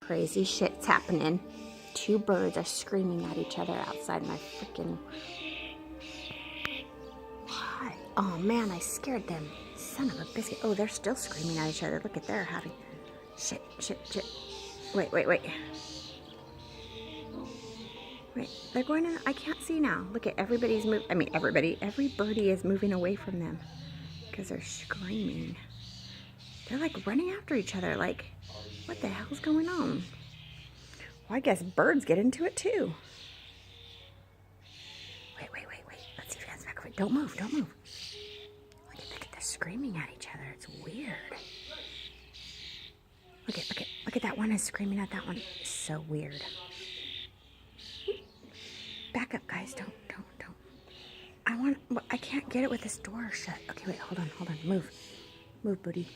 Crazy shit's happening. Two birds are screaming at each other outside my freaking... What? Oh man, I scared them. Son of a biscuit. Oh, they're still screaming at each other. Look at they're having... Shit. Wait. Wait, they're going in... I can't see now. Look at everybody's moving... I mean, everybody. Every birdie is moving away from them. Because they're screaming. They're like running after each other. Like, what the hell's going on? Well, I guess birds get into it too. Wait. Let's see if Dan's back. Don't move. Look at they're screaming at each other. It's weird. Look at that one is screaming at that one. It's so weird. Back up, guys. Don't. I can't get it with this door shut. Okay, wait, hold on. Move, booty.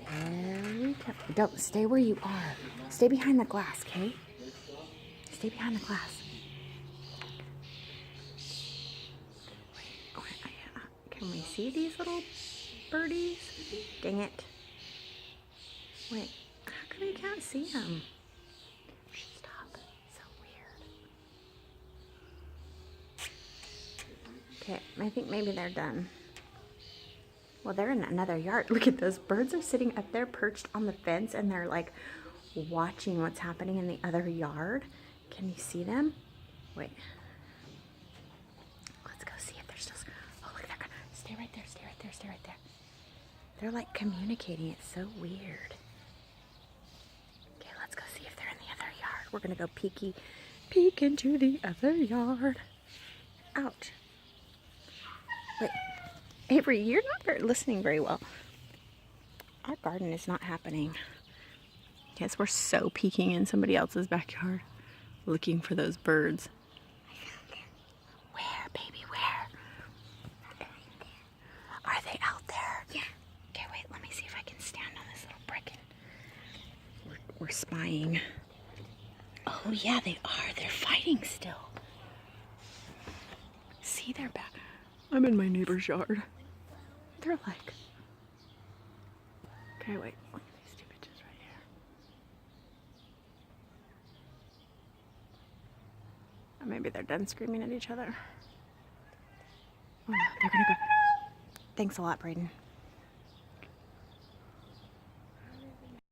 Very careful. Don't stay where you are. Stay behind the glass, okay? Stay behind the glass. Wait, can we see these little birdies? Dang it. Wait, how come you can't see them? Stop. So weird. Okay, I think maybe they're done. Well, they're in another yard. Look at those birds are sitting up there perched on the fence and they're like watching what's happening in the other yard. Can you see them? Wait. Let's go see if they're still... Oh, look, they're gonna... Stay right there. They're like communicating. It's so weird. Okay, let's go see if they're in the other yard. We're gonna go peek into the other yard. Ouch. Wait. Avery, you're not listening very well. Our garden is not happening. Yes, we're so peeking in somebody else's backyard, looking for those birds. Where, baby, where? Are they out there? Yeah. Okay, wait, let me see if I can stand on this little brick and... We're spying. Oh, yeah, they are. They're fighting still. See, they're back. I'm in my neighbor's yard. They're like... Okay, wait. Look at these two bitches right here. Oh, maybe they're done screaming at each other. Oh no, they're gonna go. Thanks a lot, Braden.